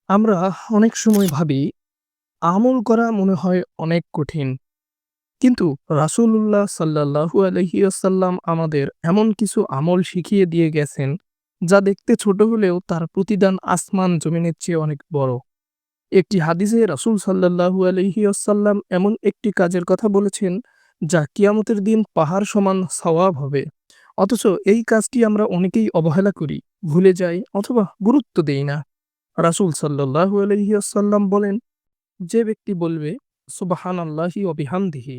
আমরা অনেক সময় ভাবি আমল করা মনে হয় অনেক কঠিন। কিন্তু রাসূলুল্লাহ সাল্লাল্লাহু আলাইহি ওয়াসাল্লাম আমাদের এমন কিছু আমল শিখিয়ে দিয়ে গেছেন, যা দেখতে ছোট হলেও তার প্রতিদান আসমান জমিনের চেয়ে অনেক বড়। একটি হাদিসে রাসূল সাল্লাল্লাহু আলাইহি ওয়াসাল্লাম এমন একটি কাজের কথা বলেছেন, যা কিয়ামতের দিন পাহাড় সমান সওয়াব হবে। অথচ এই কাজটি আমরা অনেকেই অবহেলা করি, ভুলে যাই অথবা গুরুত্ব দেই না। রাসূল সাল্লাল্লাহু আলাইহি ওয়াসাল্লাম বলেন, যে ব্যক্তি বলবে সুবহানাল্লাহি ওয়া বিহামদিহি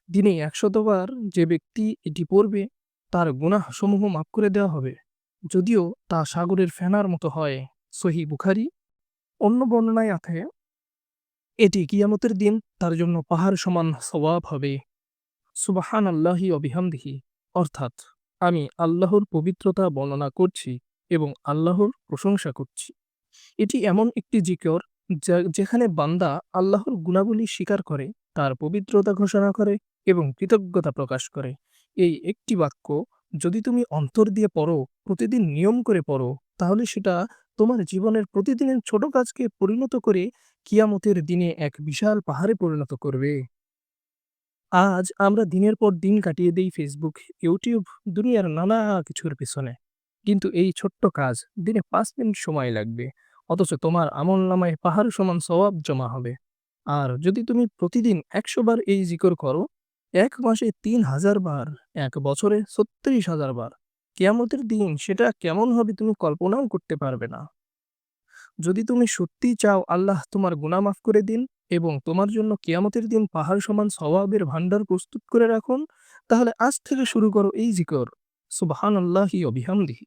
দিনে ১০০ বার, যে ব্যক্তি এটি পড়বে তার গুনাহসমূহ মাফ করে দেওয়া হবে, যদিও তা সাগরের ফেনার মতো হয়। সহিহ বুখারী। অন্য বর্ণনায় আছে, এটি কিয়ামতের দিন তার জন্য পাহাড় সমান সওয়াব হবে। সুবহানাল্লাহি ওয়া বিহামদিহি অর্থাৎ আমি আল্লাহর পবিত্রতা বর্ণনা করছি এবং আল্লাহর প্রশংসা করছি। এটি এমন একটি জিকর যেখানে বান্দা আল্লাহর গুণাবলী স্বীকার করে, তার পবিত্রতা ঘোষণা করে এবং কৃতজ্ঞতা প্রকাশ করে। এই একটি বাক্য যদি তুমি অন্তর দিয়ে পড়ো, প্রতিদিন নিয়ম করে পড়ো, তাহলে সেটা তোমার জীবনের প্রতিদিনের ছোট কাজকে পরিণত করে কিয়ামতের দিনে এক বিশাল পাহাড়ে পরিণত করবে। আজ আমরা দিনের পর দিন কাটিয়ে দেই ফেসবুক, ইউটিউব, দুনিয়ার নানা কিছুর পেছনে। কিন্তু এই ছোট্ট কাজ দিনে ৫ মিনিট সময় লাগবে। অথচ তোমার আমলনামায় পাহাড় সমান সওয়াব জমা হবে। আর যদি তুমি প্রতিদিন ১০০ বার এই জিকর করো, ১ মাসে ৩,০০০ বার, ১ বছরে ৩৬,০০০ বার, কিয়ামতের দিন সেটা কেমন হবে তুমি কল্পনাও করতে পারবে না। যদি তুমি সত্যিই চাও আল্লাহ তোমার গুনাহ মাফ করে দিন এবং তোমার জন্য কিয়ামতের দিন পাহাড় সমান সওয়াবের ভান্ডার প্রস্তুত করে রাখুন, তাহলে আজ থেকে শুরু করো এই জিকর, সুবহানাল্লাহি ওয়া বিহামদিহি।